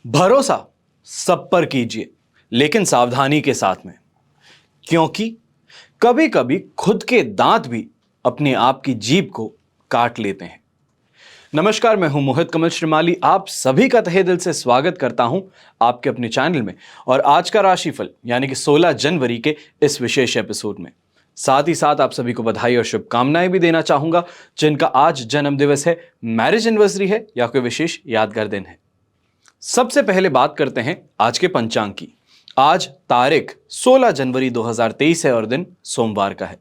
भरोसा सब पर कीजिए, लेकिन सावधानी के साथ में, क्योंकि कभी कभी खुद के दांत भी अपने आप की जीभ को काट लेते हैं। नमस्कार, मैं हूं मोहित कमल श्रीमाली। आप सभी का तहे दिल से स्वागत करता हूं आपके अपने चैनल में और आज का राशिफल यानी कि 16 जनवरी के इस विशेष एपिसोड में। साथ ही साथ आप सभी को बधाई और शुभकामनाएं भी देना चाहूंगा जिनका आज जन्म दिवस है, मैरिज एनिवर्सरी है या कोई विशेष यादगार दिन है। सबसे पहले बात करते हैं आज के पंचांग की। आज तारीख 16 जनवरी 2023 है और दिन सोमवार का है।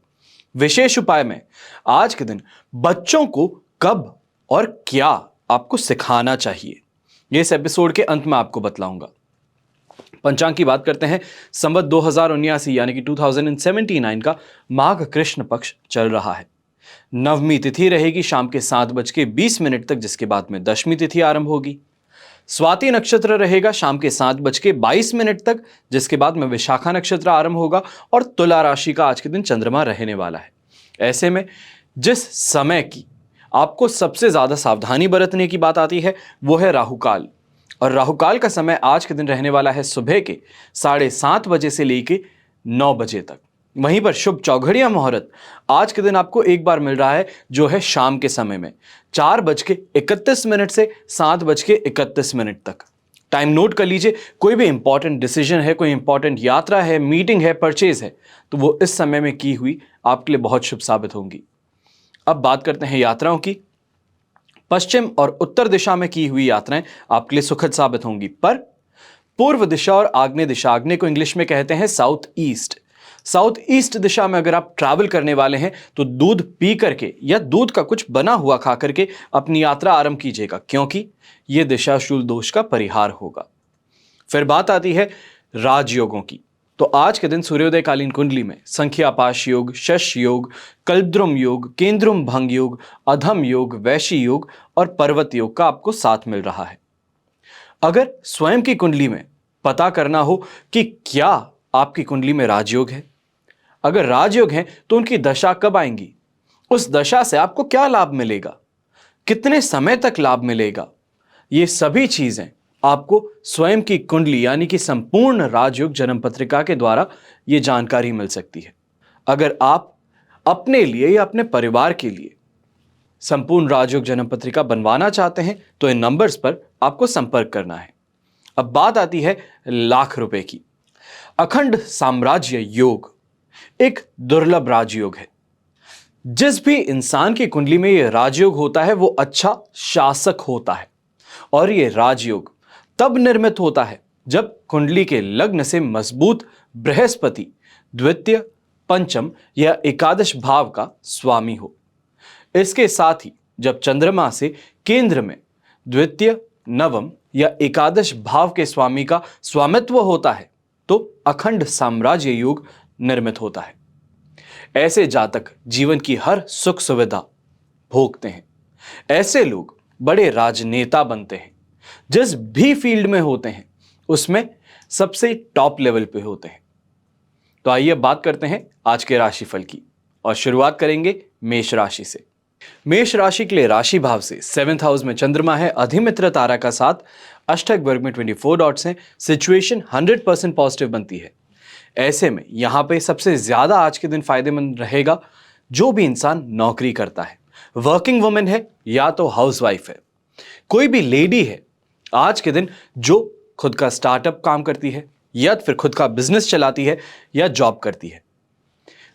विशेष उपाय में आज के दिन बच्चों को कब और क्या आपको सिखाना चाहिए, ये इस एपिसोड के अंत में आपको बतलाऊंगा। पंचांग की बात करते हैं। संवत 2079 यानी कि 2079 का माघ कृष्ण पक्ष चल रहा है। नवमी तिथि रहेगी शाम के 7:20 तक, जिसके बाद में दशमी तिथि आरंभ होगी। स्वाति नक्षत्र रहेगा शाम के 7:22 तक, जिसके बाद में विशाखा नक्षत्र आरंभ होगा और तुला राशि का आज के दिन चंद्रमा रहने वाला है। ऐसे में जिस समय की आपको सबसे ज्यादा सावधानी बरतने की बात आती है वो है राहुकाल, और राहुकाल का समय आज के दिन रहने वाला है सुबह के 7:30 बजे से लेके 9 बजे तक। वहीं पर शुभ चौघड़िया मुहूर्त आज के दिन आपको एक बार मिल रहा है जो है शाम के समय में 4:31 से 7:31 तक। टाइम नोट कर लीजिए। कोई भी इंपॉर्टेंट डिसीजन है, कोई इंपॉर्टेंट यात्रा है, मीटिंग है, परचेज है, तो वो इस समय में की हुई आपके लिए बहुत शुभ साबित होंगी। अब बात करते हैं यात्राओं की। पश्चिम और उत्तर दिशा में की हुई यात्राएं आपके लिए सुखद साबित होंगी, पर पूर्व दिशा और आग्नेय दिशा, आग्नेय को इंग्लिश में कहते हैं साउथ ईस्ट दिशा में अगर आप ट्रैवल करने वाले हैं तो दूध पी करके या दूध का कुछ बना हुआ खा करके अपनी यात्रा आरंभ कीजिएगा, क्योंकि यह दिशा शूल दोष का परिहार होगा। फिर बात आती है राजयोगों की। तो आज के दिन सूर्योदय कालीन कुंडली में संख्यापाश योग, शश योग, कल्पद्रुम योग, केंद्रुम भंग योग, अधम योग, वैशी योग और पर्वत योग का आपको साथ मिल रहा है। अगर स्वयं की कुंडली में पता करना हो कि क्या आपकी कुंडली में राजयोग है, अगर राजयोग है तो उनकी दशा कब आएंगी, उस दशा से आपको क्या लाभ मिलेगा, कितने समय तक लाभ मिलेगा, ये सभी चीजें आपको स्वयं की कुंडली यानी कि संपूर्ण राजयोग जन्म पत्रिका के द्वारा ये जानकारी मिल सकती है। अगर आप अपने लिए या अपने परिवार के लिए संपूर्ण राजयोग जन्म पत्रिका बनवाना चाहते हैं तो इन नंबर्स पर आपको संपर्क करना है। अब बात आती है लाख रुपए की। अखंड साम्राज्य योग एक दुर्लभ राजयोग है। जिस भी इंसान की कुंडली में यह राजयोग होता है वो अच्छा शासक होता है, और यह राजयोग तब निर्मित होता है जब कुंडली के लग्न से मजबूत बृहस्पति द्वितीय, पंचम या एकादश भाव का स्वामी हो। इसके साथ ही जब चंद्रमा से केंद्र में द्वितीय, नवम या एकादश भाव के स्वामी का स्वामित्व होता है तो अखंड साम्राज्य योग निर्मित होता है। ऐसे जातक जीवन की हर सुख सुविधा भोगते हैं। ऐसे लोग बड़े राजनेता बनते हैं। जिस भी फील्ड में होते हैं उसमें सबसे टॉप लेवल पे होते हैं। तो आइए बात करते हैं आज के राशिफल की और शुरुआत करेंगे मेष राशि से। मेष राशि के लिए राशि भाव से 7th हाउस में चंद्रमा है, अधिमित्र तारा का साथ, अष्टक वर्ग में 24 डॉट्स हैं, सिचुएशन 100% पॉजिटिव बनती है। ऐसे में यहां पे सबसे ज्यादा आज के दिन फायदेमंद रहेगा जो भी इंसान नौकरी करता है, वर्किंग वुमेन है या तो हाउसवाइफ है, कोई भी लेडी है आज के दिन जो खुद का स्टार्टअप काम करती है या फिर खुद का बिजनेस चलाती है या जॉब करती है।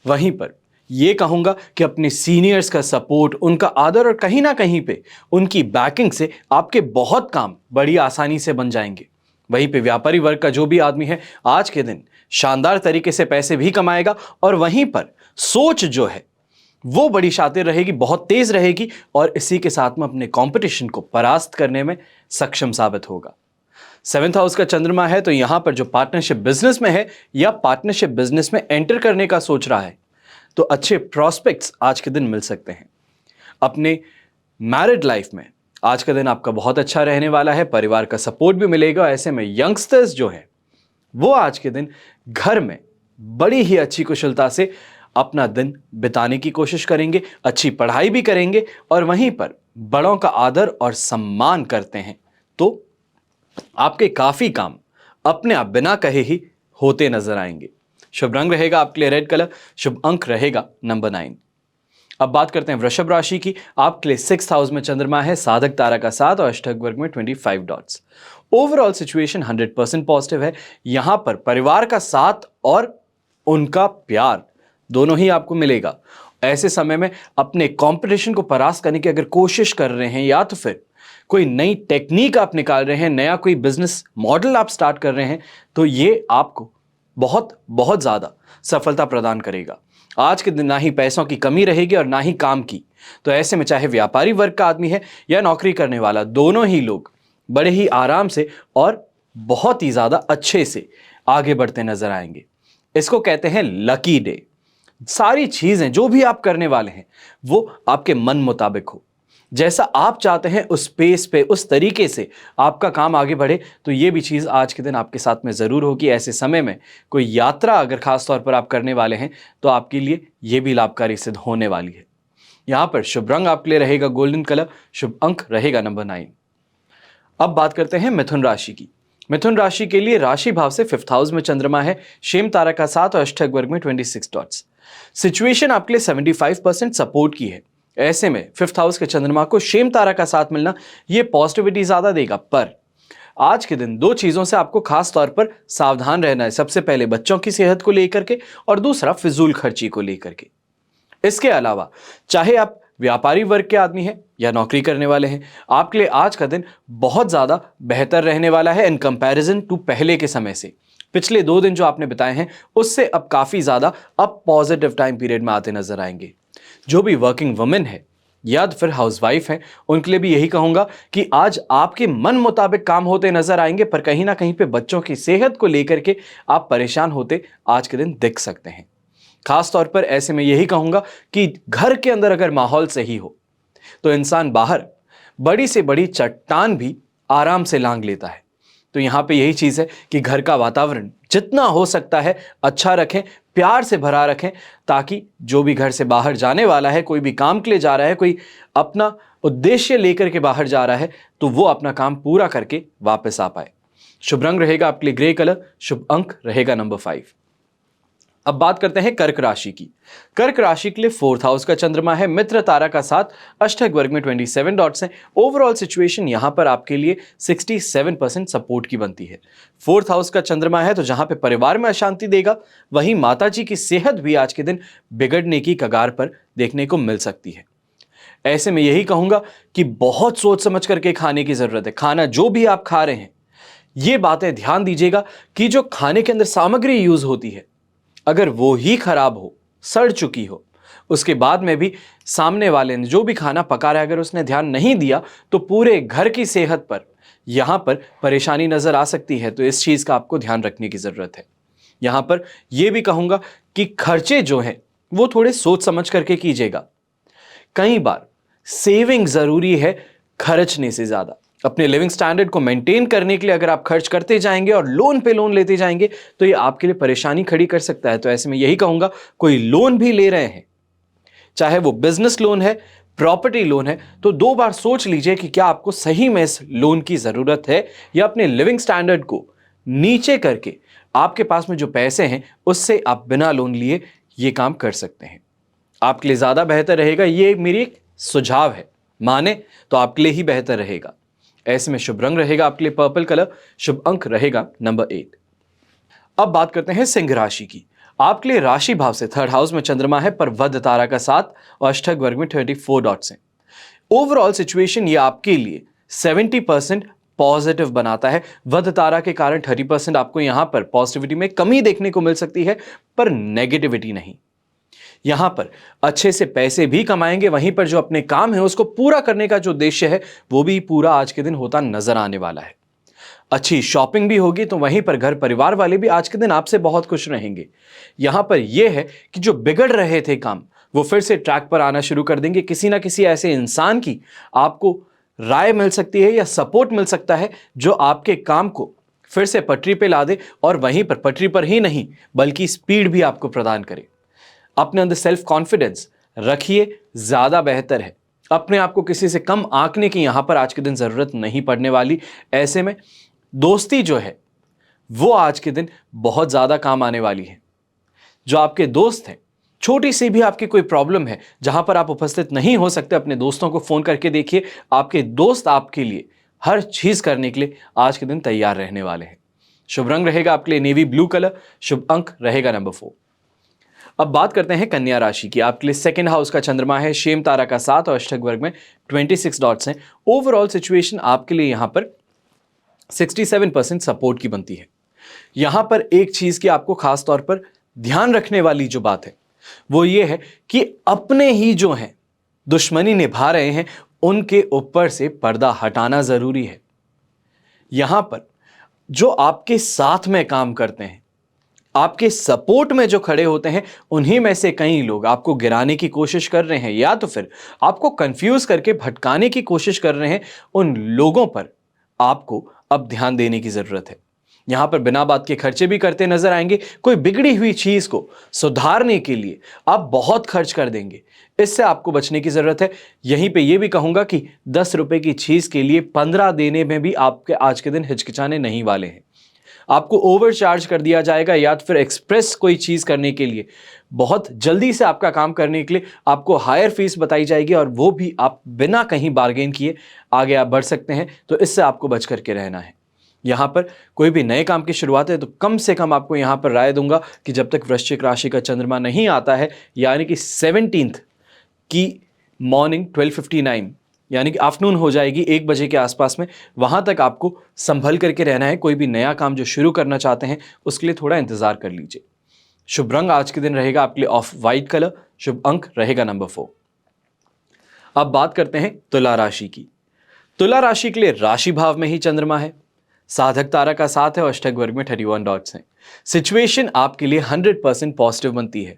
वहीं पर यह कहूंगा कि अपने सीनियर्स का सपोर्ट, उनका आदर और कहीं ना कहीं पे उनकी बैकिंग से आपके बहुत काम बड़ी आसानी से बन जाएंगे। वहीं पे व्यापारी वर्ग का जो भी आदमी है आज के दिन शानदार तरीके से पैसे भी कमाएगा, और वहीं पर सोच जो है वो बड़ी शातिर रहेगी, बहुत तेज रहेगी, और इसी के साथ में अपने कंपटीशन को परास्त करने में सक्षम साबित होगा। 7th हाउस का चंद्रमा है तो यहां पर जो पार्टनरशिप बिजनेस में है या पार्टनरशिप बिजनेस में एंटर करने का सोच रहा है तो अच्छे प्रॉस्पेक्ट्स आज के दिन मिल सकते हैं। अपने मैरिड लाइफ में आज का दिन आपका बहुत अच्छा रहने वाला है, परिवार का सपोर्ट भी मिलेगा। ऐसे में यंगस्टर्स जो है वो आज के दिन घर में बड़ी ही अच्छी कुशलता से अपना दिन बिताने की कोशिश करेंगे, अच्छी पढ़ाई भी करेंगे और वहीं पर बड़ों का आदर और सम्मान करते हैं तो आपके काफी काम अपने आप बिना कहे ही होते नजर आएंगे। शुभ रंग रहेगा आपके लिए रेड कलर, शुभ अंक रहेगा नंबर 9। अब बात करते हैं वृषभ राशि की। आपके लिए 6th हाउस में चंद्रमा है, साधक तारा का 7 और अष्टक वर्ग में 25 डॉट्स। ओवरऑल सिचुएशन 100% पॉजिटिव है। यहां पर परिवार का साथ और उनका प्यार दोनों ही आपको मिलेगा। ऐसे समय में अपने कंपटीशन को परास्त करने की अगर कोशिश कर रहे हैं, या तो फिर कोई नई टेक्निक आप निकाल रहे हैं, नया कोई बिजनेस मॉडल आप स्टार्ट कर रहे हैं, तो ये आपको बहुत बहुत ज्यादा सफलता प्रदान करेगा। आज के दिन ना ही पैसों की कमी रहेगी और ना ही काम की। तो ऐसे में चाहे व्यापारी वर्ग का आदमी है या नौकरी करने वाला, दोनों ही लोग बड़े ही आराम से और बहुत ही ज्यादा अच्छे से आगे बढ़ते नजर आएंगे। इसको कहते हैं लकी डे। सारी चीजें जो भी आप करने वाले हैं वो आपके मन मुताबिक हो, जैसा आप चाहते हैं उस पेस पे, उस तरीके से आपका काम आगे बढ़े। तो ये भी चीज आज के दिन आपके साथ में जरूर होगी। ऐसे समय में कोई यात्रा अगर खास तौर पर आप करने वाले हैं तो आपके लिए ये भी लाभकारी सिद्ध होने वाली है। यहां पर शुभ रंग आपके लिए रहेगा गोल्डन कलर, शुभ अंक रहेगा नंबर 9। अब बात करते हैं मिथुन राशि की। मिथुन राशि के लिए राशि भाव से 5th हाउस में चंद्रमा है, शेम तारा का 7 और अष्टक वर्ग में 26 डॉट्स। सिचुएशन आपके लिए 75% सपोर्ट की है। ऐसे में 5th हाउस के चंद्रमा को शेम तारा का साथ मिलना यह पॉजिटिविटी ज्यादा देगा। पर आज के दिन दो चीजों से आपको खास तौर पर सावधान रहना है। सबसे पहले बच्चों की सेहत को लेकर के, और दूसरा फिजूल खर्ची को लेकर के। इसके अलावा चाहे आप व्यापारी वर्ग के आदमी हैं या नौकरी करने वाले हैं, आपके लिए आज का दिन बहुत ज्यादा बेहतर रहने वाला है इन कंपैरिजन टू पहले के समय से। पिछले 2 दिन जो आपने बिताए हैं उससे अब काफी ज्यादा अब पॉजिटिव टाइम पीरियड में आते नजर आएंगे। जो भी वर्किंग वुमेन है या फिर हाउसवाइफ है, उनके लिए भी यही कहूंगा कि आज आपके मन मुताबिक काम होते नजर आएंगे, पर कहीं ना कहीं पे बच्चों की सेहत को लेकर के आप परेशान होते आज के दिन दिख सकते हैं। खास तौर पर ऐसे में यही कहूंगा कि घर के अंदर अगर माहौल सही हो तो इंसान बाहर बड़ी से बड़ी चट्टान भी आराम से लांघ लेता है। तो यहां पे यही चीज है कि घर का वातावरण जितना हो सकता है अच्छा रखें, प्यार से भरा रखें, ताकि जो भी घर से बाहर जाने वाला है, कोई भी काम के लिए जा रहा है, कोई अपना उद्देश्य लेकर के बाहर जा रहा है, तो वो अपना काम पूरा करके वापस आ पाए। शुभ रंग रहेगा आपके लिए ग्रे कलर, शुभ अंक रहेगा नंबर 5। अब बात करते हैं कर्क राशि की। कर्क राशि के लिए 4th हाउस का चंद्रमा है, मित्र तारा का 7, अष्टक वर्ग में 27 डॉट्स हैं। ओवरऑल सिचुएशन यहां पर आपके लिए 67% सपोर्ट की बनती है। 4th हाउस का चंद्रमा है तो जहां पे परिवार में अशांति देगा, वहीं माताजी की सेहत भी आज के दिन बिगड़ने की कगार पर देखने को मिल सकती है। ऐसे में यही कहूंगा कि बहुत सोच समझ करके खाने की जरूरत है। खाना जो भी आप खा रहे हैं, ये बातें ध्यान दीजिएगा कि जो खाने के अंदर सामग्री यूज होती है, अगर वो ही खराब हो, सड़ चुकी हो, उसके बाद में भी सामने वाले ने जो भी खाना पका रहा है अगर उसने ध्यान नहीं दिया, तो पूरे घर की सेहत पर यहां पर परेशानी नजर आ सकती है। तो इस चीज का आपको ध्यान रखने की जरूरत है। यहां पर यह भी कहूंगा कि खर्चे जो हैं वो थोड़े सोच समझ करके कीजिएगा। कई बार सेविंग जरूरी है खर्चने से ज्यादा। अपने लिविंग स्टैंडर्ड को मेंटेन करने के लिए अगर आप खर्च करते जाएंगे और लोन पे लोन लेते जाएंगे तो ये आपके लिए परेशानी खड़ी कर सकता है। तो ऐसे में यही कहूंगा, कोई लोन भी ले रहे हैं, चाहे वो बिजनेस लोन है, प्रॉपर्टी लोन है, तो 2 बार सोच लीजिए कि क्या आपको सही में इस लोन की जरूरत है, या अपने लिविंग स्टैंडर्ड को नीचे करके आपके पास में जो पैसे हैं उससे आप बिना लोन लिए ये काम कर सकते हैं। आपके लिए ज्यादा बेहतर रहेगा, ये मेरी एक सुझाव है, माने तो आपके लिए ही बेहतर रहेगा। ऐसे में शुभ रंग रहेगा आपके लिए पर्पल कलर, शुभ अंक रहेगा नंबर 8। अब बात करते हैं सिंह राशि की। आपके लिए राशि भाव से 3rd हाउस में चंद्रमा है, पर वध तारा का 7 और अष्टक वर्ग में 34 डॉट्स हैं। ओवरऑल सिचुएशन ये आपके लिए 70% पॉजिटिव बनाता है। वध तारा के कारण 30% आपको यहां पर पॉजिटिविटी में कमी देखने को मिल सकती है, पर नेगेटिविटी नहीं। यहां पर अच्छे से पैसे भी कमाएंगे, वहीं पर जो अपने काम है उसको पूरा करने का जो उद्देश्य है वो भी पूरा आज के दिन होता नजर आने वाला है। अच्छी शॉपिंग भी होगी, तो वहीं पर घर परिवार वाले भी आज के दिन आपसे बहुत खुश रहेंगे। यहां पर यह है कि जो बिगड़ रहे थे काम वो फिर से ट्रैक पर आना शुरू कर देंगे। किसी ना किसी ऐसे इंसान की आपको राय मिल सकती है या सपोर्ट मिल सकता है जो आपके काम को फिर से पटरी पे ला दे, और वहीं पर पटरी पर ही नहीं बल्कि स्पीड भी आपको प्रदान करे। अपने अंदर सेल्फ कॉन्फिडेंस रखिए, ज्यादा बेहतर है। अपने आप को किसी से कम आंकने की यहां पर आज के दिन जरूरत नहीं पड़ने वाली। ऐसे में दोस्ती जो है वो आज के दिन बहुत ज्यादा काम आने वाली है। जो आपके दोस्त हैं, छोटी सी भी आपकी कोई प्रॉब्लम है जहां पर आप उपस्थित नहीं हो सकते, अपने दोस्तों को फोन करके देखिए, आपके दोस्त आपके लिए हर चीज करने के लिए आज के दिन तैयार रहने वाले हैं। शुभ रंग रहेगा आपके लिए नेवी ब्लू कलर, शुभ अंक रहेगा नंबर 4। अब बात करते हैं कन्या राशि की। आपके लिए सेकंड हाउस का चंद्रमा है, शेम तारा का 7 और अष्टक वर्ग में 26 डॉट्स हैं। ओवरऑल सिचुएशन आपके लिए यहां पर 67% सपोर्ट की बनती है। यहां पर एक चीज की आपको खास तौर पर ध्यान रखने वाली जो बात है वो ये है कि अपने ही जो हैं दुश्मनी निभा रहे हैं उनके ऊपर से पर्दा हटाना जरूरी है। यहां पर जो आपके साथ में काम करते हैं, आपके सपोर्ट में जो खड़े होते हैं, उन्हीं में से कई लोग आपको गिराने की कोशिश कर रहे हैं या तो फिर आपको कंफ्यूज करके भटकाने की कोशिश कर रहे हैं। उन लोगों पर आपको अब ध्यान देने की जरूरत है। यहां पर बिना बात के खर्चे भी करते नजर आएंगे। कोई बिगड़ी हुई चीज को सुधारने के लिए आप बहुत खर्च कर देंगे, इससे आपको बचने की जरूरत है। यहीं पे ये भी कहूंगा कि 10 रुपए की चीज के लिए 15 देने में भी आपके आज के दिन हिचकिचाने नहीं वाले हैं। आपको ओवर चार्ज कर दिया जाएगा या तो फिर एक्सप्रेस कोई चीज करने के लिए, बहुत जल्दी से आपका काम करने के लिए आपको हायर फीस बताई जाएगी और वो भी आप बिना कहीं बार्गेन किए आगे आप बढ़ सकते हैं। तो इससे आपको बच करके रहना है। यहां पर कोई भी नए काम की शुरुआत है तो कम से कम आपको यहां पर राय दूंगा कि जब तक वृश्चिक राशि का चंद्रमा नहीं आता है, यानी कि 17th की मॉर्निंग 12:59 यानी कि आफ्टरनून हो जाएगी 1 बजे के आसपास में, वहां तक आपको संभल करके रहना है। कोई भी नया काम जो शुरू करना चाहते हैं उसके लिए थोड़ा इंतजार कर लीजिए। शुभ रंग आज के दिन रहेगा आपके लिए ऑफ वाइट कलर, शुभ अंक रहेगा नंबर 4। अब बात करते हैं तुला राशि की। तुला राशि के लिए राशि भाव में ही चंद्रमा है, साधक तारा का 7 है और अष्टक वर्ग में 31 डॉट्स हैं। सिचुएशन आपके लिए 100% पॉजिटिव बनती है।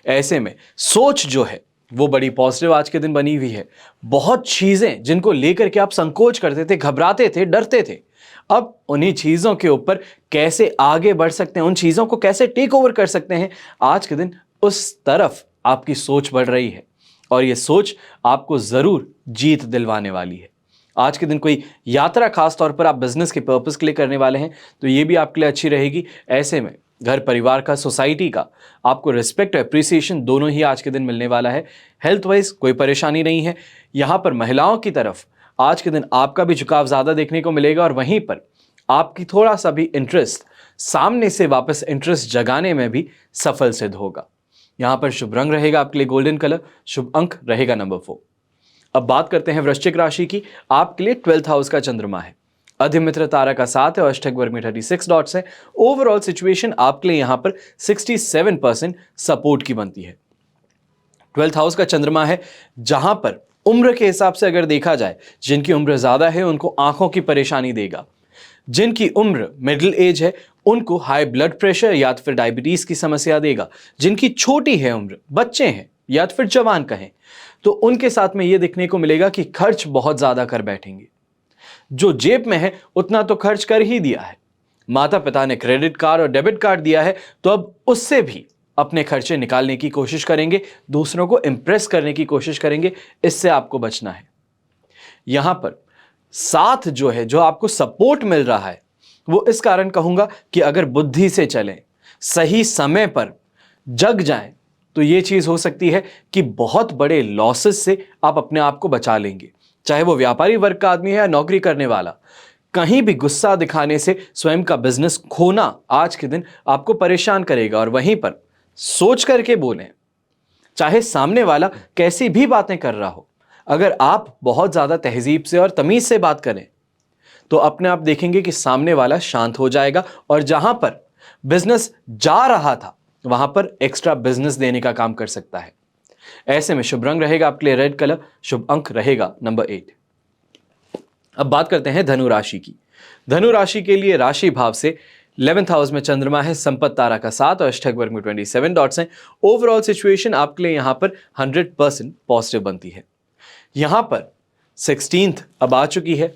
ऐसे में सोच जो है वो बड़ी पॉजिटिव आज के दिन बनी हुई है। बहुत चीजें जिनको लेकर के आप संकोच करते थे, घबराते थे, डरते थे, अब उन्हीं चीजों के ऊपर कैसे आगे बढ़ सकते हैं, उन चीजों को कैसे टेक ओवर कर सकते हैं, आज के दिन उस तरफ आपकी सोच बढ़ रही है और यह सोच आपको जरूर जीत दिलवाने वाली है। आज के दिन कोई यात्रा खास तौर पर आप बिजनेस के पर्पस के लिए करने वाले हैं तो ये भी आपके लिए अच्छी रहेगी। ऐसे में घर परिवार का, सोसाइटी का आपको रिस्पेक्ट, अप्रिसिएशन दोनों ही आज के दिन मिलने वाला है। हेल्थ वाइज कोई परेशानी नहीं है। यहां पर महिलाओं की तरफ आज के दिन आपका भी झुकाव ज्यादा देखने को मिलेगा और वहीं पर आपकी थोड़ा सा भी इंटरेस्ट सामने से वापस इंटरेस्ट जगाने में भी सफल सिद्ध होगा। यहां पर शुभ रंग रहेगा आपके लिए गोल्डन कलर, शुभ अंक रहेगा नंबर 4। अब बात करते हैं वृश्चिक राशि की। आपके लिए 12th हाउस का चंद्रमा है, अधिमित्र तारा का 7 है और अष्टक वर्ग में 36 डॉट्स है। ओवरऑल सिचुएशन आपके लिए यहां पर 67% सपोर्ट की बनती है। 12th हाउस का चंद्रमा है जहां पर उम्र के हिसाब से अगर देखा जाए, जिनकी उम्र ज्यादा है उनको आंखों की परेशानी देगा, जिनकी उम्र मिडिल एज है उनको हाई ब्लड प्रेशर या तो फिर डायबिटीज की समस्या देगा, जिनकी छोटी है उम्र, बच्चे हैं या तो फिर जवान कहें, तो उनके साथ में यह देखने को मिलेगा कि खर्च बहुत ज्यादा कर बैठेंगे। जो जेब में है उतना तो खर्च कर ही दिया है, माता पिता ने क्रेडिट कार्ड और डेबिट कार्ड दिया है तो अब उससे भी अपने खर्चे निकालने की कोशिश करेंगे, दूसरों को इंप्रेस करने की कोशिश करेंगे। इससे आपको बचना है। यहां पर साथ जो है, जो आपको सपोर्ट मिल रहा है, वो इस कारण कहूंगा कि अगर बुद्धि से चलें, सही समय पर जग जाएं, तो यह चीज हो सकती है कि बहुत बड़े लॉसेस से आप अपने आप को बचा लेंगे। चाहे वो व्यापारी वर्ग का आदमी है या नौकरी करने वाला, कहीं भी गुस्सा दिखाने से स्वयं का बिजनेस खोना आज के दिन आपको परेशान करेगा। और वहीं पर सोच करके बोलें, चाहे सामने वाला कैसी भी बातें कर रहा हो, अगर आप बहुत ज्यादा तहजीब से और तमीज से बात करें तो अपने आप देखेंगे कि सामने वाला शांत हो जाएगा और जहां पर बिजनेस जा रहा था वहां पर एक्स्ट्रा बिजनेस देने का काम कर सकता है। ऐसे में शुभ रंग रहेगा आपके लिए रेड कलर, शुभ अंक रहेगा नंबर 8। अब बात करते हैं धनु राशि की। धनु राशि के लिए राशि भाव से 11th हाउस में चंद्रमा है, संपत्ति तारा का 7 और अष्टक वर्ग में 27 डॉट्स हैं। ओवरऑल सिचुएशन आपके लिए यहां पर 100% पॉजिटिव बनती है। यहां पर 16th अब आ चुकी है,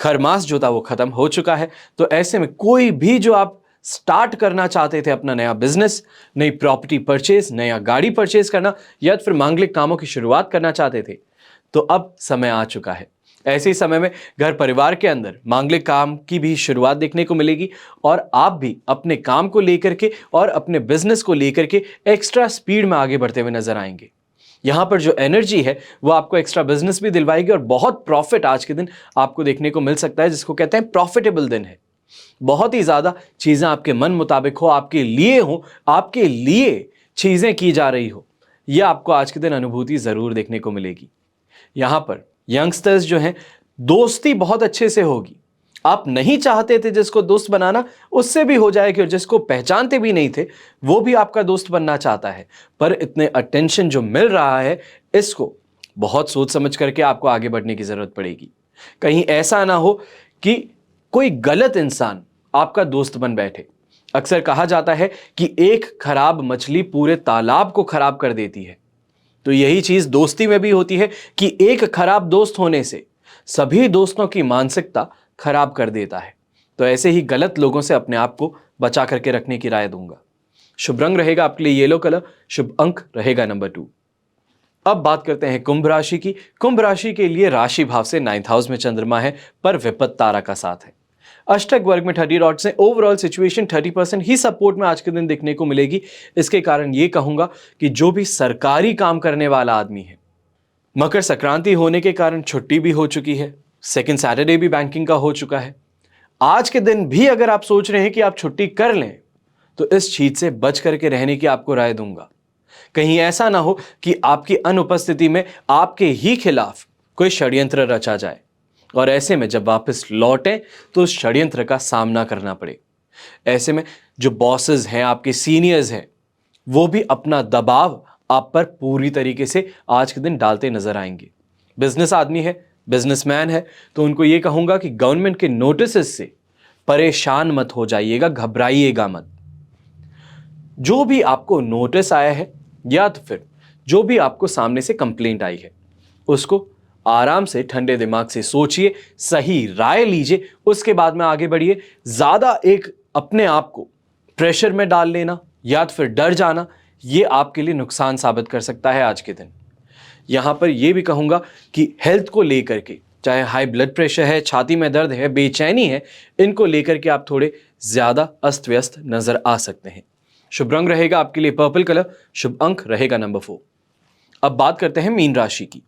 खरमास जो था वो खत्म हो चुका है। तो ऐसे में कोई भी जो आप स्टार्ट करना चाहते थे, अपना नया बिजनेस, नई प्रॉपर्टी परचेज, नया गाड़ी परचेज करना या फिर मांगलिक कामों की शुरुआत करना चाहते थे, तो अब समय आ चुका है। ऐसे ही समय में घर परिवार के अंदर मांगलिक काम की भी शुरुआत देखने को मिलेगी और आप भी अपने काम को लेकर के और अपने बिजनेस को लेकर के एक्स्ट्रा स्पीड में आगे बढ़ते हुए नजर आएंगे। यहां पर जो एनर्जी है वो आपको एक्स्ट्रा बिजनेस भी दिलवाएगी और बहुत प्रॉफिट आज के दिन आपको देखने को मिल सकता है, जिसको कहते हैं प्रॉफिटेबल दिन है। बहुत ही ज्यादा चीजें आपके मन मुताबिक हो, आपके लिए हो, आपके लिए चीजें की जा रही हो, यह आपको आज के दिन अनुभूति जरूर देखने को मिलेगी। यहां पर यंगस्टर्स जो हैं, दोस्ती बहुत अच्छे से होगी। आप नहीं चाहते थे जिसको दोस्त बनाना, उससे भी हो जाएगी, और जिसको पहचानते भी नहीं थे वो भी आपका दोस्त बनना चाहता है। पर इतने अटेंशन जो मिल रहा है, इसको बहुत सोच समझ करके आपको आगे बढ़ने की जरूरत पड़ेगी। कहीं ऐसा ना हो कि कोई गलत इंसान आपका दोस्त बन बैठे। अक्सर कहा जाता है कि एक खराब मछली पूरे तालाब को खराब कर देती है। तो यही चीज दोस्ती में भी होती है कि एक खराब दोस्त होने से सभी दोस्तों की मानसिकता खराब कर देता है। तो ऐसे ही गलत लोगों से अपने आप को बचा करके रखने की राय दूंगा। शुभ रंग रहेगा आपके लिए येलो कलर, शुभ अंक रहेगा नंबर 2। अब बात करते हैं कुंभ राशि की। कुंभ राशि के लिए राशि भाव से 9th हाउस में चंद्रमा है, पर विपत्त तारा का साथ है। अष्टक वर्ग में 30 डॉट्स हैं। ओवरऑल सिचुएशन 30% ही सपोर्ट में आज के दिन देखने को मिलेगी। इसके कारण ये कहूंगा कि जो भी सरकारी काम करने वाला आदमी है, मकर संक्रांति होने के कारण छुट्टी भी हो चुकी है, सेकंड सैटरडे भी बैंकिंग का हो चुका है। आज के दिन भी अगर आप सोच रहे हैं कि आप छुट्टी कर लें, तो इस चीज से बच करके रहने की आपको राय दूंगा। कहीं ऐसा ना हो कि आपकी अनुपस्थिति में आपके ही खिलाफ कोई षड्यंत्र रचा जाए, और ऐसे में जब वापस लौटें तो उस षड्यंत्र का सामना करना पड़े। ऐसे में जो बॉसेस हैं, आपके सीनियर्स हैं, वो भी अपना दबाव आप पर पूरी तरीके से आज के दिन डालते नजर आएंगे। बिजनेस आदमी है, बिजनेसमैन है, तो उनको ये कहूंगा कि गवर्नमेंट के नोटिस से परेशान मत हो जाइएगा, घबराइएगा मत। जो भी आपको नोटिस आया है या तो फिर जो भी आपको सामने से कंप्लेंट आई है, उसको आराम से ठंडे दिमाग से सोचिए, सही राय लीजिए, उसके बाद में आगे बढ़िए। ज्यादा एक अपने आप को प्रेशर में डाल लेना या तो फिर डर जाना, यह आपके लिए नुकसान साबित कर सकता है आज के दिन। यहां पर यह भी कहूंगा कि हेल्थ को लेकर के, चाहे हाई ब्लड प्रेशर है, छाती में दर्द है, बेचैनी है, इनको लेकर के आप थोड़े ज्यादा अस्त व्यस्त नजर आ सकते हैं। शुभ रंग रहेगा आपके लिए पर्पल कलर, शुभ अंक रहेगा नंबर 4। अब बात करते हैं मीन राशि की।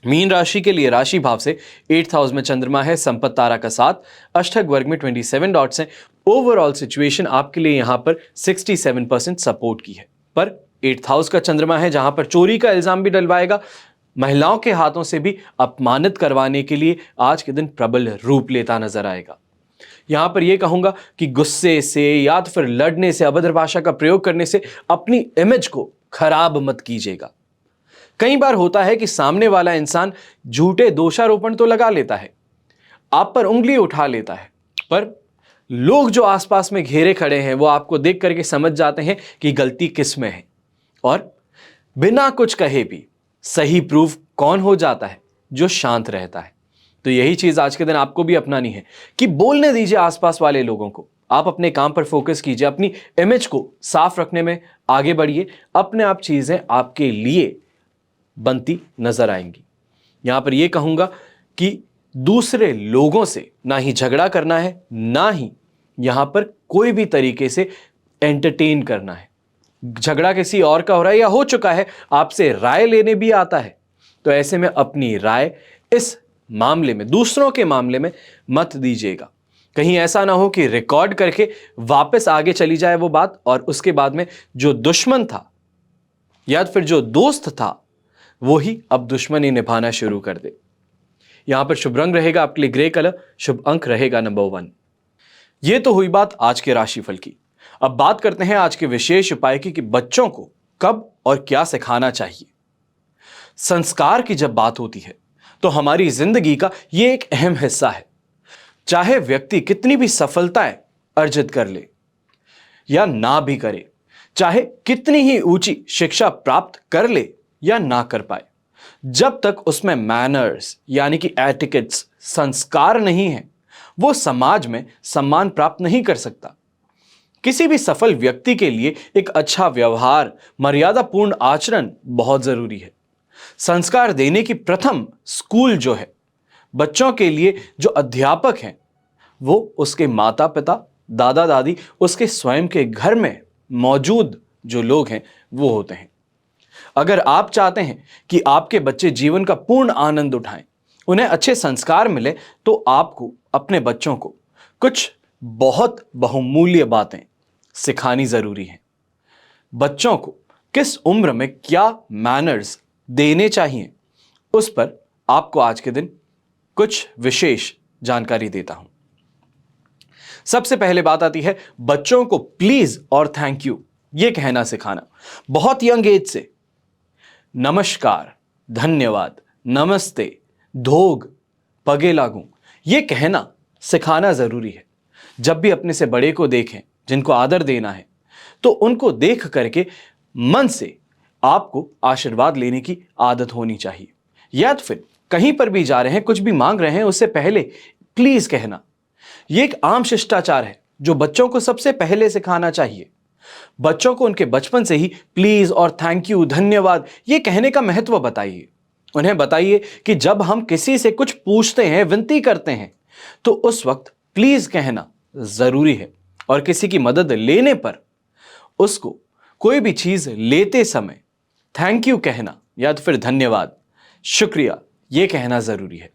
मीन राशि के लिए राशि भाव से 8th हाउस में चंद्रमा है, संपत्ति तारा का साथ, अष्टक वर्ग में 27 डॉट्स हैं। ओवरऑल सिचुएशन आपके लिए यहां पर 67% सपोर्ट की है, पर 8th हाउस का चंद्रमा है, जहां पर चोरी का इल्जाम भी डलवाएगा, महिलाओं के हाथों से भी अपमानित करवाने के लिए आज के दिन प्रबल रूप लेता नजर आएगा। यहां पर यह कहूंगा कि गुस्से से या तो फिर लड़ने से, अभद्र भाषा का प्रयोग करने से अपनी इमेज को खराब मत कीजिएगा। कई बार होता है कि सामने वाला इंसान झूठे दोषारोपण तो लगा लेता है, आप पर उंगली उठा लेता है, पर लोग जो आसपास में घेरे खड़े हैं वो आपको देख करके समझ जाते हैं कि गलती किस में है, और बिना कुछ कहे भी सही प्रूफ कौन हो जाता है? जो शांत रहता है। तो यही चीज आज के दिन आपको भी अपनानी है कि बोलने दीजिए आसपास वाले लोगों को, आप अपने काम पर फोकस कीजिए, अपनी इमेज को साफ रखने में आगे बढ़िए, अपने आप चीजें आपके लिए बनती नजर आएंगी। यहां पर यह कहूंगा कि दूसरे लोगों से ना ही झगड़ा करना है, ना ही यहां पर कोई भी तरीके से एंटरटेन करना है। झगड़ा किसी और का हो रहा है या हो चुका है, आपसे राय लेने भी आता है, तो ऐसे में अपनी राय इस मामले में, दूसरों के मामले में मत दीजिएगा। कहीं ऐसा ना हो कि रिकॉर्ड करके वापस आगे चली जाए वो बात, और उसके बाद में जो दुश्मन था या फिर जो दोस्त था वो ही अब दुश्मनी निभाना शुरू कर दे। यहां पर शुभ रंग रहेगा आपके लिए ग्रे कलर, शुभ अंक रहेगा नंबर 1। यह तो हुई बात आज के राशिफल की। अब बात करते हैं आज के विशेष उपाय की कि बच्चों को कब और क्या सिखाना चाहिए। संस्कार की जब बात होती है तो हमारी जिंदगी का यह एक अहम हिस्सा है। चाहे व्यक्ति कितनी भी सफलताएं अर्जित कर ले या ना भी करे, चाहे कितनी ही ऊंची शिक्षा प्राप्त कर ले या ना कर पाए, जब तक उसमें मैनर्स यानी कि एटिकेट्स, संस्कार नहीं है, वो समाज में सम्मान प्राप्त नहीं कर सकता। किसी भी सफल व्यक्ति के लिए एक अच्छा व्यवहार, मर्यादापूर्ण आचरण बहुत जरूरी है। संस्कार देने की प्रथम स्कूल जो है बच्चों के लिए जो अध्यापक हैं वो उसके माता पिता, दादा दादी, उसके स्वयं के घर में मौजूद जो लोग हैं वो होते हैं। अगर आप चाहते हैं कि आपके बच्चे जीवन का पूर्ण आनंद उठाएं, उन्हें अच्छे संस्कार मिले, तो आपको अपने बच्चों को कुछ बहुत बहुमूल्य बातें सिखानी जरूरी है। बच्चों को किस उम्र में क्या मैनर्स देने चाहिए, उस पर आपको आज के दिन कुछ विशेष जानकारी देता हूं। सबसे पहले बात आती है बच्चों को प्लीज और थैंक यू ये कहना सिखाना। बहुत यंग एज से नमस्कार, धन्यवाद, नमस्ते, धोग, पगे लागूं ये कहना सिखाना जरूरी है। जब भी अपने से बड़े को देखें जिनको आदर देना है, तो उनको देख करके मन से आपको आशीर्वाद लेने की आदत होनी चाहिए। या तो फिर कहीं पर भी जा रहे हैं, कुछ भी मांग रहे हैं, उससे पहले प्लीज कहना यह एक आम शिष्टाचार है जो बच्चों को सबसे पहले सिखाना चाहिए। बच्चों को उनके बचपन से ही प्लीज और थैंक यू, धन्यवाद ये कहने का महत्व बताइए। उन्हें बताइए कि जब हम किसी से कुछ पूछते हैं, विनती करते हैं, तो उस वक्त प्लीज कहना जरूरी है। और किसी की मदद लेने पर उसको कोई भी चीज लेते समय थैंक यू कहना या तो फिर धन्यवाद, शुक्रिया ये कहना जरूरी है।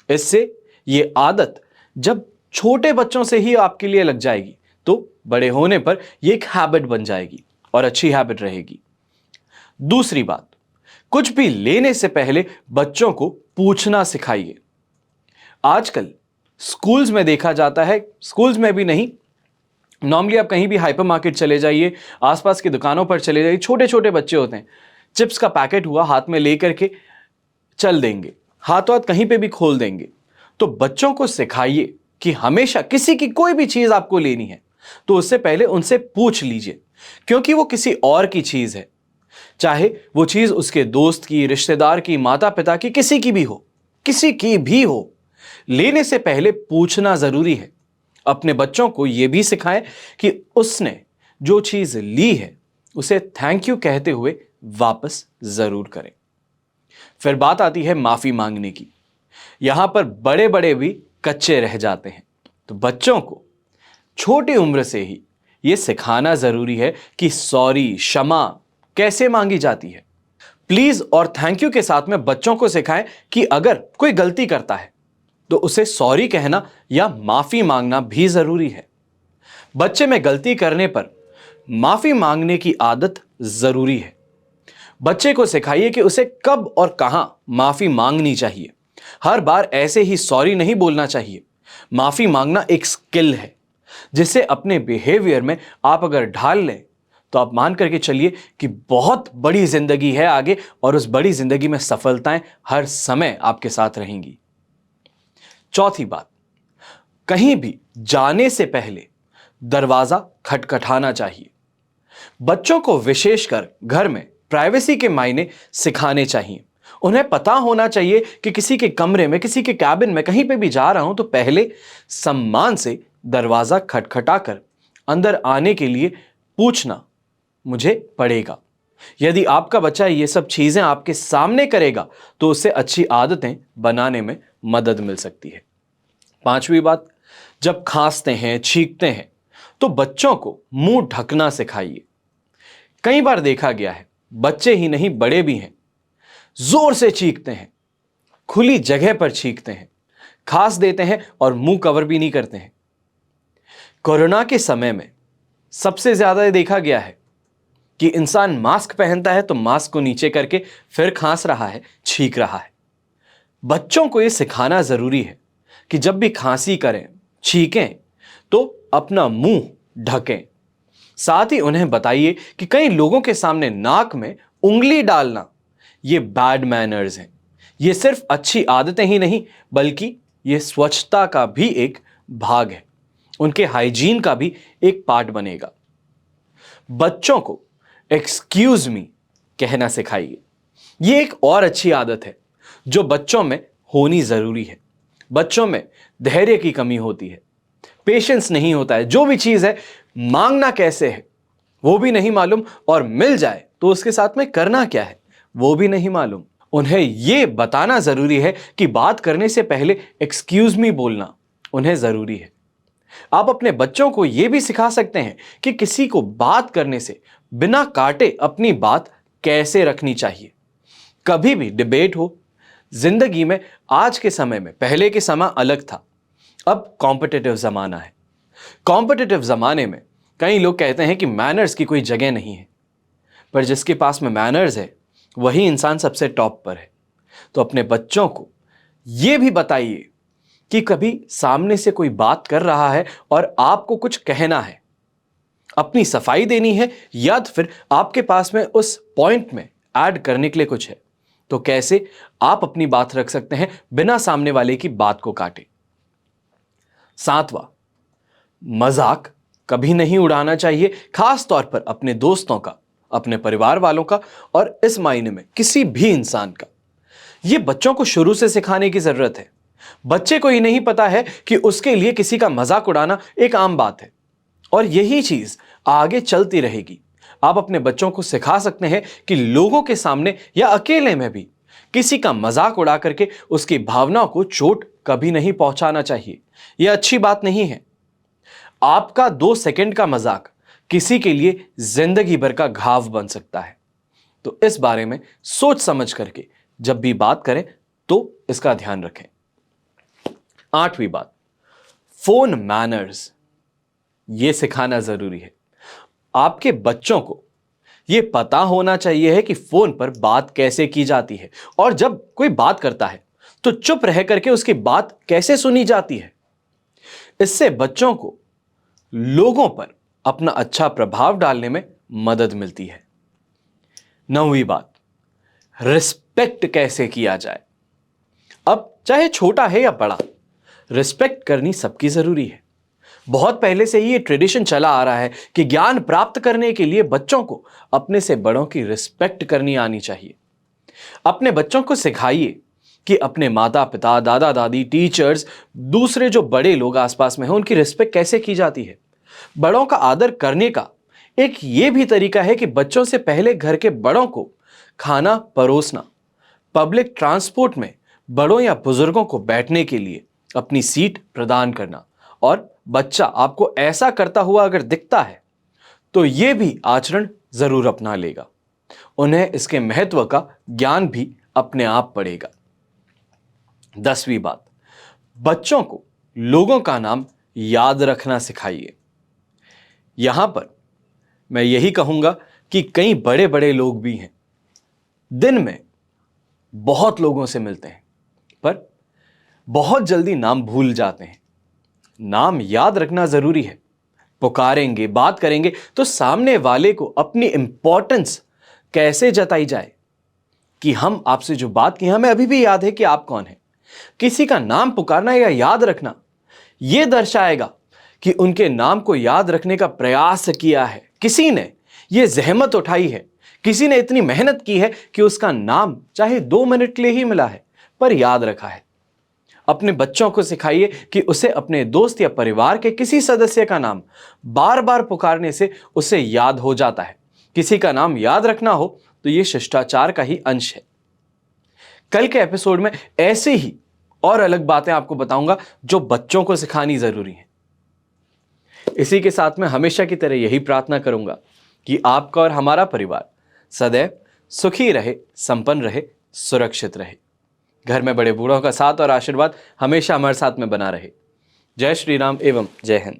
इससे ये आदत जब छोटे बच्चों से ही आपके लिए लग जाएगी, तो बड़े होने पर यह एक हैबिट बन जाएगी और अच्छी हैबिट रहेगी। दूसरी बात, कुछ भी लेने से पहले बच्चों को पूछना सिखाइए। आजकल स्कूल्स में देखा जाता है, स्कूल्स में भी नहीं, नॉर्मली आप कहीं भी हाइपर मार्केट चले जाइए, आसपास की दुकानों पर चले जाइए, छोटे छोटे बच्चे होते हैं, चिप्स का पैकेट हुआ हाथ में लेकर के चल देंगे, हाथों हाथ कहीं पे भी खोल देंगे। तो बच्चों को सिखाइए कि हमेशा किसी की कोई भी चीज आपको लेनी है तो उससे पहले उनसे पूछ लीजिए, क्योंकि वो किसी और की चीज है, चाहे वो चीज उसके दोस्त की, रिश्तेदार की, माता पिता की, किसी की भी हो, किसी की भी हो, लेने से पहले पूछना जरूरी है। अपने बच्चों को यह भी सिखाएं कि उसने जो चीज ली है उसे थैंक यू कहते हुए वापस जरूर करें। फिर बात आती है माफी मांगने की। यहां पर बड़े बड़े भी कच्चे रह जाते हैं, तो बच्चों को छोटी उम्र से ही यह सिखाना जरूरी है कि सॉरी, क्षमा कैसे मांगी जाती है। प्लीज और थैंक यू के साथ में बच्चों को सिखाएं कि अगर कोई गलती करता है तो उसे सॉरी कहना या माफी मांगना भी जरूरी है। बच्चे में गलती करने पर माफी मांगने की आदत जरूरी है। बच्चे को सिखाइए कि उसे कब और कहां माफी मांगनी चाहिए। हर बार ऐसे ही सॉरी नहीं बोलना चाहिए। माफी मांगना एक स्किल है जिसे अपने बिहेवियर में आप अगर ढाल लें तो आप मान करके चलिए कि बहुत बड़ी जिंदगी है आगे, और उस बड़ी जिंदगी में सफलताएं हर समय आपके साथ रहेंगी। चौथी बात, कहीं भी जाने से पहले दरवाजा खटखटाना चाहिए। बच्चों को विशेषकर घर में प्राइवेसी के मायने सिखाने चाहिए। उन्हें पता होना चाहिए कि किसी के कमरे में, किसी के कैबिन में, कहीं पे भी जा रहा हूं तो पहले सम्मान से दरवाजा खटखटाकर अंदर आने के लिए पूछना मुझे पड़ेगा। यदि आपका बच्चा ये सब चीजें आपके सामने करेगा तो उससे अच्छी आदतें बनाने में मदद मिल सकती है। पांचवी बात, जब खांसते हैं, छींकते हैं तो बच्चों को मुंह ढकना सिखाइए। कई बार देखा गया है, बच्चे ही नहीं बड़े भी हैं, जोर से चीखते हैं, खुली जगह पर चीखते हैं, खांस देते हैं और मुंह कवर भी नहीं करते हैं। कोरोना के समय में सबसे ज्यादा देखा गया है कि इंसान मास्क पहनता है तो मास्क को नीचे करके फिर खांस रहा है, छींक रहा है। बच्चों को यह सिखाना जरूरी है कि जब भी खांसी करें, छींकें तो अपना मुंह ढकें। साथ ही उन्हें बताइए कि कई लोगों के सामने नाक में उंगली डालना ये बैड मैनर्स हैं। ये सिर्फ अच्छी आदतें ही नहीं बल्कि ये स्वच्छता का भी एक भाग है, उनके हाइजीन का भी एक पार्ट बनेगा। बच्चों को एक्सक्यूज मी कहना सिखाइए। ये एक और अच्छी आदत है जो बच्चों में होनी जरूरी है। बच्चों में धैर्य की कमी होती है, पेशेंस नहीं होता है, जो भी चीज है मांगना कैसे है वो भी नहीं मालूम, और मिल जाए तो उसके साथ में करना क्या है वो भी नहीं मालूम। उन्हें यह बताना जरूरी है कि बात करने से पहले एक्सक्यूज मी बोलना उन्हें जरूरी है। आप अपने बच्चों को यह भी सिखा सकते हैं कि किसी को बात करने से बिना काटे अपनी बात कैसे रखनी चाहिए। कभी भी डिबेट हो जिंदगी में, आज के समय में, पहले के समय अलग था, अब कॉम्पिटिटिव जमाना है। कॉम्पिटिटिव जमाने में कई लोग कहते हैं कि मैनर्स की कोई जगह नहीं है, पर जिसके पास में मैनर्स है वही इंसान सबसे टॉप पर है। तो अपने बच्चों को यह भी बताइए कि कभी सामने से कोई बात कर रहा है और आपको कुछ कहना है, अपनी सफाई देनी है, या फिर आपके पास में उस पॉइंट में ऐड करने के लिए कुछ है, तो कैसे आप अपनी बात रख सकते हैं बिना सामने वाले की बात को काटे। 7वां, मजाक कभी नहीं उड़ाना चाहिए, खास तौर पर अपने दोस्तों का, अपने परिवार वालों का, और इस मायने में किसी भी इंसान का। यह बच्चों को शुरू से सिखाने की जरूरत है। बच्चे को ही नहीं पता है कि उसके लिए किसी का मजाक उड़ाना एक आम बात है, और यही चीज आगे चलती रहेगी। आप अपने बच्चों को सिखा सकते हैं कि लोगों के सामने या अकेले में भी किसी का मजाक उड़ा करके उसकी भावनाओं को चोट कभी नहीं पहुंचाना चाहिए। यह अच्छी बात नहीं है। आपका 2 सेकंड का मजाक किसी के लिए जिंदगी भर का घाव बन सकता है। तो इस बारे में सोच समझ करके जब भी बात करें तो इसका ध्यान रखें। 8वीं बात, फोन मैनर्स, यह सिखाना जरूरी है। आपके बच्चों को यह पता होना चाहिए है कि फोन पर बात कैसे की जाती है, और जब कोई बात करता है तो चुप रह करके उसकी बात कैसे सुनी जाती है। इससे बच्चों को लोगों पर अपना अच्छा प्रभाव डालने में मदद मिलती है। 9वीं बात, रिस्पेक्ट कैसे किया जाए। अब चाहे छोटा है या बड़ा, रिस्पेक्ट करनी सबकी जरूरी है। बहुत पहले से ही ये ट्रेडिशन चला आ रहा है कि ज्ञान प्राप्त करने के लिए बच्चों को अपने से बड़ों की रिस्पेक्ट करनी आनी चाहिए। अपने बच्चों को सिखाइए कि अपने माता पिता, दादा दादी, टीचर्स, दूसरे जो बड़े लोग आसपास में हैं, उनकी रिस्पेक्ट कैसे की जाती है। बड़ों का आदर करने का एक ये भी तरीका है कि बच्चों से पहले घर के बड़ों को खाना परोसना, पब्लिक ट्रांसपोर्ट में बड़ों या बुजुर्गों को बैठने के लिए अपनी सीट प्रदान करना। और बच्चा आपको ऐसा करता हुआ अगर दिखता है तो यह भी आचरण जरूर अपना लेगा। उन्हें इसके महत्व का ज्ञान भी अपने आप पड़ेगा। 10वीं बात, बच्चों को लोगों का नाम याद रखना सिखाइए। यहां पर मैं यही कहूंगा कि कई बड़े बड़े लोग भी हैं, दिन में बहुत लोगों से मिलते हैं, पर बहुत जल्दी नाम भूल जाते हैं। नाम याद रखना जरूरी है। पुकारेंगे, बात करेंगे तो सामने वाले को अपनी इंपॉर्टेंस कैसे जताई जाए कि हम आपसे जो बात की, हमें अभी भी याद है कि आप कौन हैं। किसी का नाम पुकारना या याद रखना यह दर्शाएगा कि उनके नाम को याद रखने का प्रयास किया है, किसी ने यह जहमत उठाई है, किसी ने इतनी मेहनत की है कि उसका नाम चाहे 2 मिनट के लिए ही मिला है पर याद रखा है। अपने बच्चों को सिखाइए कि उसे अपने दोस्त या परिवार के किसी सदस्य का नाम बार बार पुकारने से उसे याद हो जाता है। किसी का नाम याद रखना हो तो यह शिष्टाचार का ही अंश है। कल के एपिसोड में ऐसे ही और अलग बातें आपको बताऊंगा जो बच्चों को सिखानी जरूरी है। इसी के साथ में हमेशा की तरह यही प्रार्थना करूंगा कि आपका और हमारा परिवार सदैव सुखी रहे, संपन्न रहे, सुरक्षित रहे। घर में बड़े बूढ़ों का साथ और आशीर्वाद हमेशा हमारे साथ में बना रहे। जय श्री राम एवं जय हिंद।